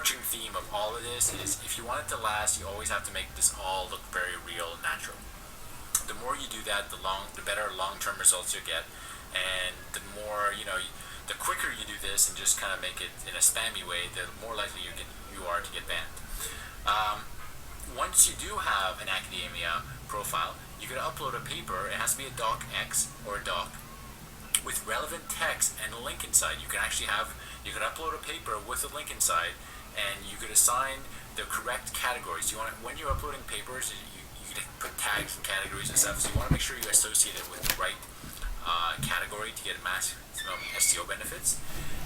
overarching theme of all of this is if you want it to last, you always have to make this all look very real and natural. The more you do that, the better long-term results you get, and the more the quicker you do this and just kind of make it in a spammy way, the more likely you are to get banned. Once you do have an academia profile, you can upload a paper. It has to be a docx or a doc with relevant text and a link inside. You can upload a paper with a link inside, and you could assign the correct categories. When you're uploading papers, you can put tags and categories and stuff. So you want to make sure you associate it with the right category to get maximum SEO benefits.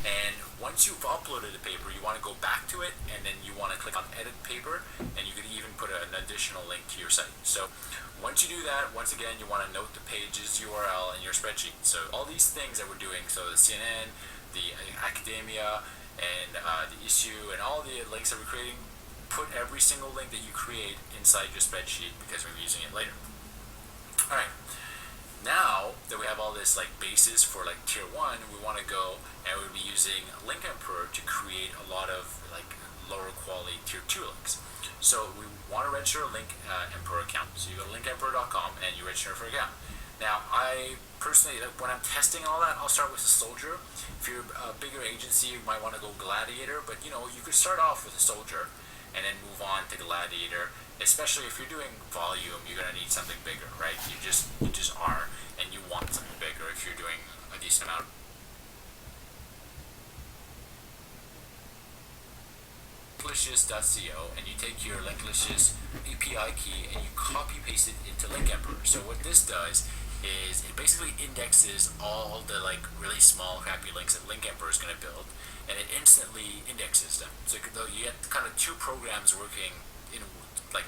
And once you've uploaded the paper, you want to go back to it, and then you want to click on edit paper, and you could even put an additional link to your site. So once you do that, once again, you want to note the page's URL in your spreadsheet. So all these things that we're doing, so the CNN, the academia, and the issue, and all the links that we're creating, put every single link that you create inside your spreadsheet because we're using it later. All right. Now that we have all this basis for tier 1, we want to go and we'll be using Link Emperor to create a lot of lower quality tier 2 links. So we want to register a Link Emperor account. So you go to linkemperor.com and you register for an account. Now I personally, when I'm testing all that, I'll start with a soldier. If you're a bigger agency, you might want to go gladiator, but you could start off with a soldier and then move on to gladiator. Especially if you're doing volume, you're gonna need something bigger, right? You just are, and you want something bigger if you're doing a decent amount. Linklicious.co, and you take your Linklicious API key and you copy paste it into Link Emperor. So what this does is it basically indexes all the really small crappy links that Link Emperor is gonna build, and it instantly indexes them. So you get kind of two programs working in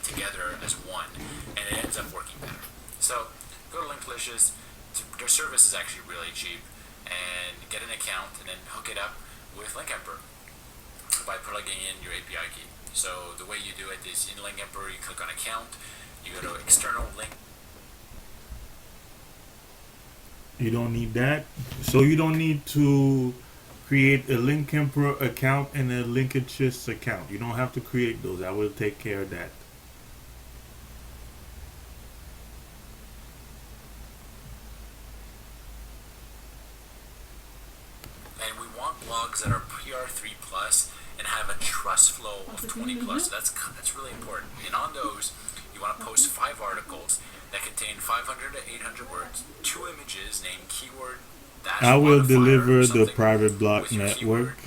together as one, and it ends up working better. So go to Linklicious. Their service is actually really cheap, and get an account and then hook it up with Link Emperor by plugging in your API key. So the way you do it is in Link Emperor, you click on account, you go to external link. You don't need that. So you don't need to create a Link Emperor account and a Linklicious account. You don't have to create those. I will take care of that. And we want blogs that are PR3 plus and have a trust flow of 20 plus. So that's really important. And on those, you want to post 5 articles that contain 500 to 800 words, 2 images named keyword. I will deliver the private blog network.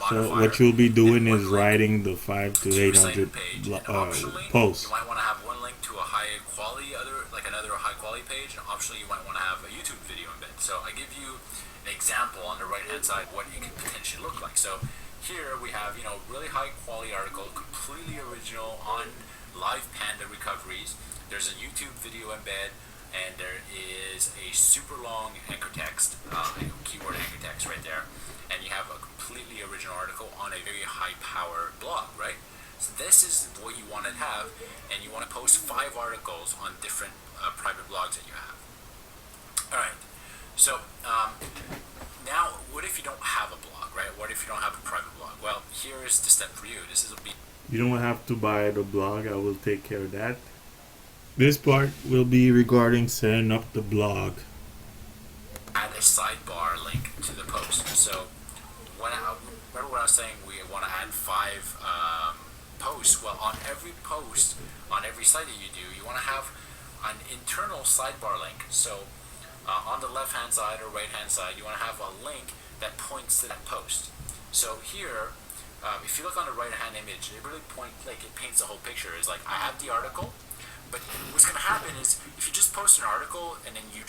So what you'll be doing is writing the 500 to 800 posts. You might want to have one link to a high quality another high quality page, and optionally you might want to have a YouTube video embed. So I give you an example on the right hand side what it could potentially look like. So here we have really high quality article, completely original on live panda recoveries. There's a YouTube video embed, and there is a super long anchor text, keyword anchor text right there, and you have a completely original article on a very high power blog, right? So this is what you want to have, and you want to post 5 articles on different private blogs that you have. All right. So now, what if you don't have a blog, right? What if you don't have a private blog? Well, here is the step for you. You don't have to buy the blog. I will take care of that. This part will be regarding setting up the blog. Add a sidebar link to the post. So remember what I was saying? We want to add 5 posts. Well, on every post, on every site that you do, you want to have an internal sidebar link. So on the left hand side or right hand side, you want to have a link that points to that post. So here, if you look on the right hand image, it really it paints the whole picture. It's I have the article, but what's going to happen is if you just post an article and then you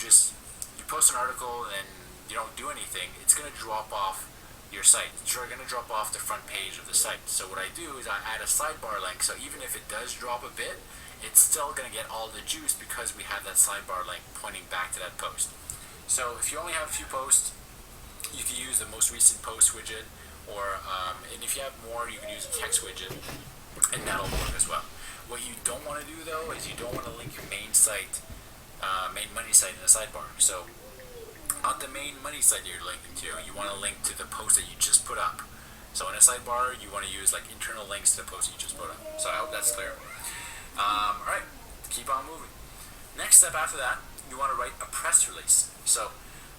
post an article and you don't do anything, it's going to drop off your site. It's going to drop off the front page of the site. So what I do is I add a sidebar link. So even if it does drop a bit, it's still going to get all the juice because we have that sidebar link pointing back to that post. So if you only have a few posts, you can use the most recent post widget, or and if you have more, you can use a text widget, and that'll work as well. What you don't want to do though is you don't want to link your main site, main money site in the sidebar. So on the main money site you're linking to, you want to link to the post that you just put up, So in a sidebar, you want to use like internal links to the post you just put up. So I hope that's clear. All right, keep on moving. Next step after that, you want to write a press release. So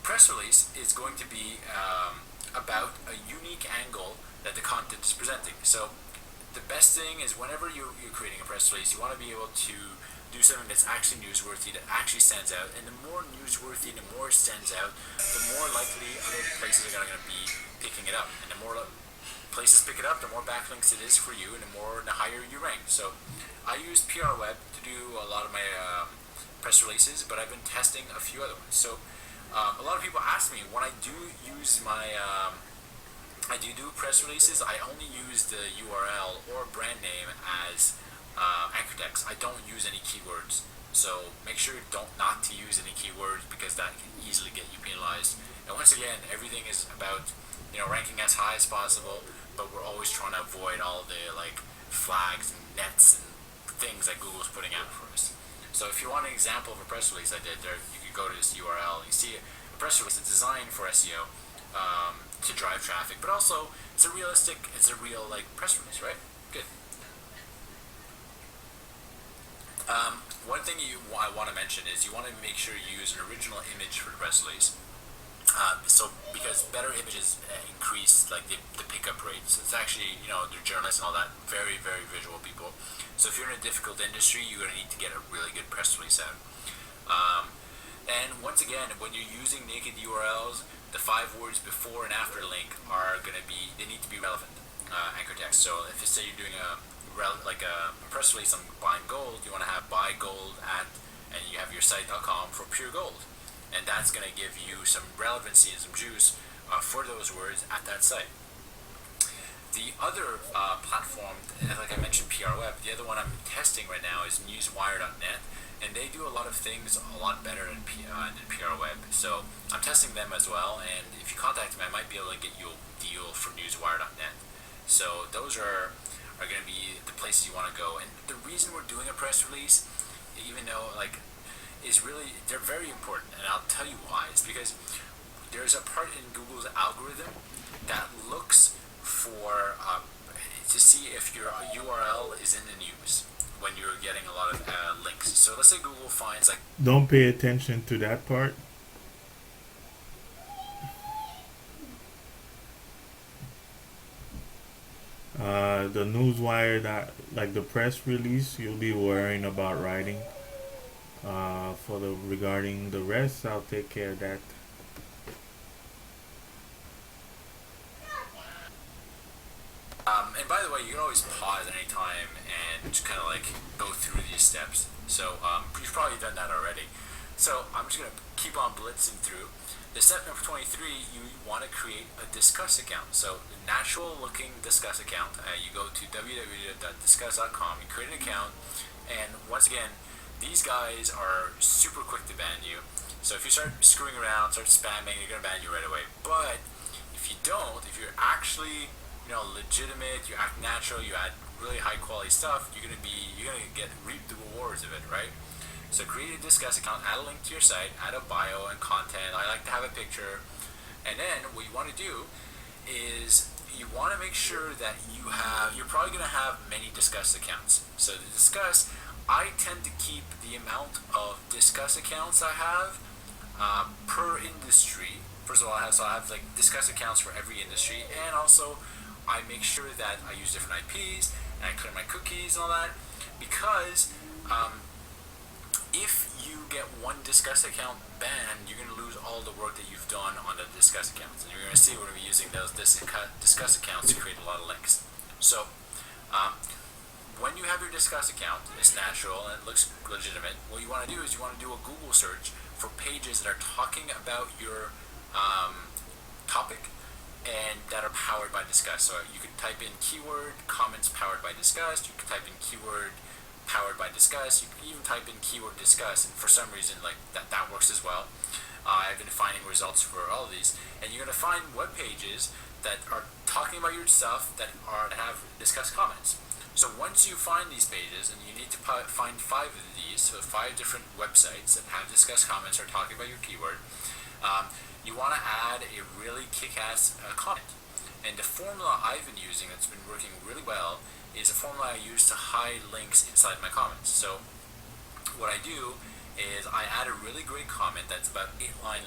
press release is going to be about a unique angle that the content is presenting. So the best thing is whenever you're creating a press release, you want to be able to do something that's actually newsworthy, that actually stands out. And the more newsworthy, the more it stands out, the more likely other places are going to be picking it up. And the more places pick it up, the more backlinks it is for you, and the higher you rank. So I use PR Web to do a lot of my press releases, but I've been testing a few other ones. So a lot of people ask me when I do use my I do press releases. I only use the URL or brand name as anchor text. I don't use any keywords. So make sure not to use any keywords because that can easily get you penalized. And once again, everything is about ranking as high as possible, but we're always trying to avoid all the like flags and nets and things that Google's putting out for us. So if you want an example of a press release I did there, you can go to this URL and you see a press release that's designed for SEO. To drive traffic, but also it's a real like press release, right? Good. One thing I want to mention is you want to make sure you use an original image for the press release. So because better images increase like the pickup rate. So it's actually they're journalists and all that, very very visual people. So if you're in a difficult industry, you're going to need to get a really good press release out. And once again, when you're using naked URLs, the 5 words before and after the link they need to be relevant anchor text. So if you say you're doing a press release on buying gold, you want to have buy gold at, and you have your site.com for pure gold. And that's going to give you some relevancy and some juice for those words at that site. The other platform, like I mentioned, PR Web, the other one I'm testing right now is newswire.net. And they do a lot of things a lot better than PR Web. So I'm testing them as well, and if you contact me, I might be able to get you a deal for newswire.net. So those are going to be the places you want to go. And the reason we're doing a press release, even though they're very important, and I'll tell you why. It's because there's a part in Google's algorithm that looks for to see if your URL is in the news when you're getting a lot of links. So let's say Google finds like... Don't pay attention to that part. The newswire, that like the press release, you'll be worrying about writing. Regarding the rest, I'll take care of that. And by the way, you can always pause at any time and just kind of like go through these steps. So you've probably done that already. So I'm just going to keep on blitzing through. The step number 23, you want to create a Discuss account. So the natural looking Discuss account, you go to www.discuss.com, you create an account, and once again, these guys are super quick to ban you. So if you start screwing around, start spamming, they're going to ban you right away. But if you don't, if you're actually legitimate, you act natural, you add really high quality stuff, you're gonna reap the rewards of it, right? So create a Discuss account, add a link to your site, add a bio and content. I like to have a picture, and then what you want to do is you want to make sure that you're probably gonna have many Discuss accounts. So to Discuss, I tend to keep the amount of Discuss accounts I have per industry. First of all, I have like Discuss accounts for every industry, and also I make sure that I use different IPs and I clear my cookies and all that, because if you get one Discuss account banned, you're going to lose all the work that you've done on the Discuss accounts. And you're going to see we're going to be using those Discuss accounts to create a lot of links. So when you have your Discuss account, it's natural and it looks legitimate, what you want to do is you want to do a Google search for pages that are talking about your topic and that are powered by Discuss. So you could type in keyword comments powered by Discuss, you could type in keyword powered by Discuss, you can even type in keyword Discuss, and for some reason like that works as well. I've been finding results for all of these, and you're going to find web pages that are talking about your stuff that have Discuss comments. So once you find these pages, and you need to find 5 of these, so 5 different websites that have Discuss comments or talking about your keyword, you want to add a really kick-ass comment. And the formula I've been using that's been working really well is a formula I use to hide links inside my comments. So what I do is I add a really great comment that's about 8 lines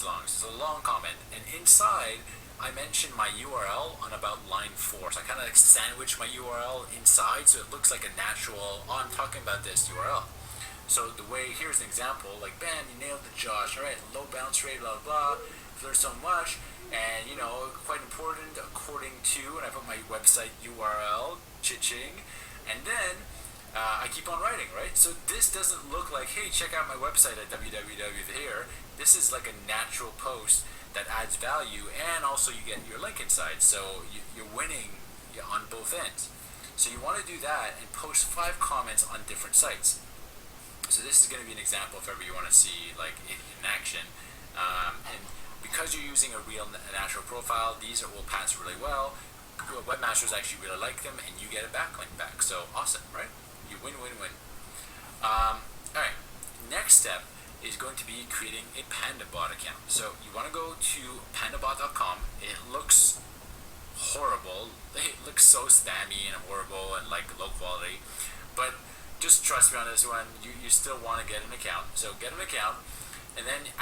long. So it's a long comment, and inside I mention my URL on about line 4. So I kind of like sandwich my URL inside so it looks like a natural, oh, I'm talking about this URL. So the way, here's an example, like, bam, you nailed it, Josh. All right, low bounce rate, blah, blah, blah. Learned so much, and, quite important according to, and I put my website URL, cha-ching, and then I keep on writing, right? So this doesn't look like, hey, check out my website at www here. This is like a natural post that adds value, and also you get your link inside. So you're winning on both ends. So you want to do that and post 5 comments on different sites. So this is going to be an example if ever you want to see like in action. And because you're using a real natural profile, these will pass really well. Webmasters actually really like them, and you get a backlink back. So awesome, right? You win, win, win. All right. Next step is going to be creating a PandaBot account. So you want to go to pandabot.com. It looks horrible. It looks so spammy and horrible and like low quality, but just trust me on this one. You still want to get an account. So get an account, and then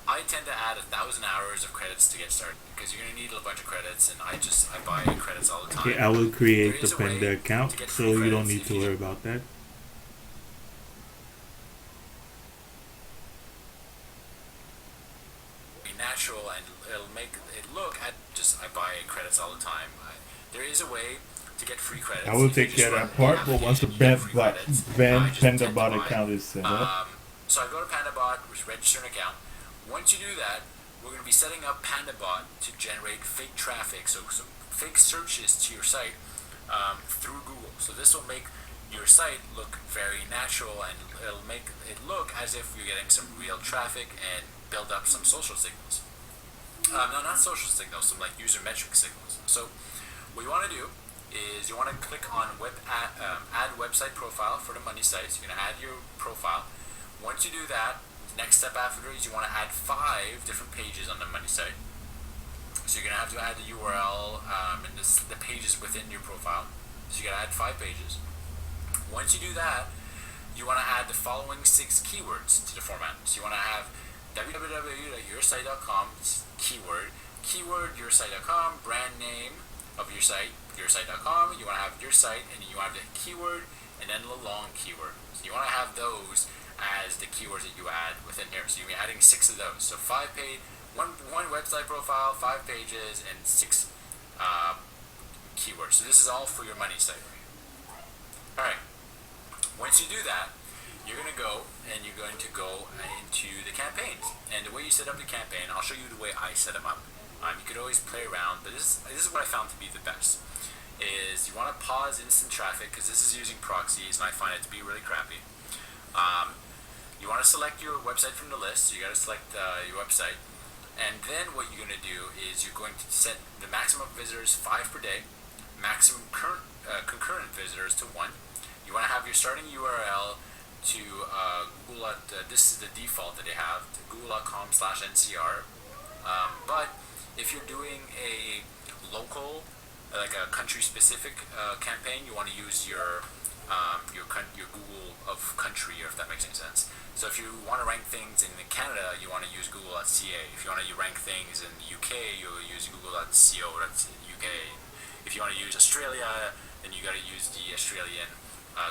I tend to add 1,000 hours of credits to get started because you're gonna need a bunch of credits, and I buy credits all the time. Okay, I will create There the is a way Panda account, to get so free you don't credits need if to you worry about that. be natural, and it'll make it look at just I buy credits all the time. There is a way to get free credits. I will If you take just care of run that part, the but once the application, you get free credits. I just tend to PandaBot buy. account is set up, So I go to PandaBot, which register an account. Once you do that, we're going to be setting up PandaBot to generate fake traffic, so fake searches to your site through Google. So this will make your site look very natural, and it'll make it look as if you're getting some real traffic and build up some social signals. No, not social signals, some like user metric signals. So what you want to do is you want to click on add website profile for the money sites. You're going to add your profile. Once you do that, the next step after is you want to add 5 different pages on the money site. So you're going to have to add the URL and the pages within your profile. So you got to add 5 pages. Once you do that, you want to add the following 6 keywords to the format. So you want to have www.yoursite.com keyword yoursite.com, brand name of your site, yoursite.com. You want to have your site, and you want to have the keyword and then the long keyword. So you want to have those as the keywords that you add within here. So you'll be adding 6 of those. So 5 page, one website profile, 5 pages, and 6 keywords. So this is all for your money site. All right. Once you do that, you're going to go into the campaigns. And the way you set up the campaign, I'll show you the way I set them up. You could always play around, but this is what I found to be the best. Is you want to pause instant traffic because this is using proxies, and I find it to be really crappy. You want to select your website from the list. So you got to select your website, and then what you're going to do is you're going to set the maximum visitors 5 per day, maximum concurrent visitors to 1. You want to have your starting URL to Google. This is the default that they have, to google.com/ncr. But if you're doing a local, like a country-specific campaign, you want to use your Google of country, if that makes any sense. So if you want to rank things in Canada, you want to use google.ca. If you want to rank things in the UK, you'll use google.co.uk. If you want to use Australia, then you got to use the Australian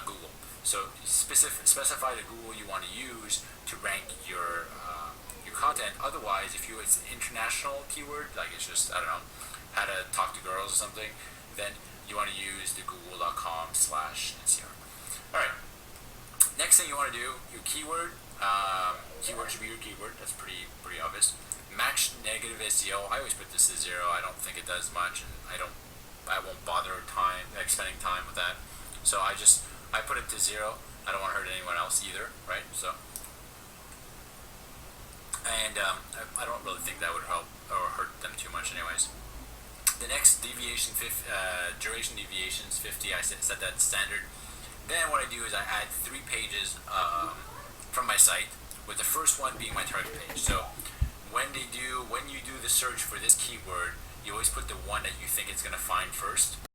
Google. So specify the Google you want to use to rank your content. Otherwise, if it's an international keyword, like it's just, I don't know, how to talk to girls or something, then you want to use the google.com/ncr. Alright, next thing you want to do, your keyword. Keyword should be your keyword. That's pretty obvious. Max negative SEO. I always put this as 0. I don't think it does much, and I won't bother spending time with that. So I put it to 0. I don't want to hurt anyone else either, right? So, and I don't really think that would help or hurt them too much, anyways. The next duration deviation is 50. I set that standard. Then what I do is I add 3 pages from my site, with the first one being my target page. So when you do the search for this keyword, you always put the one that you think it's going to find first.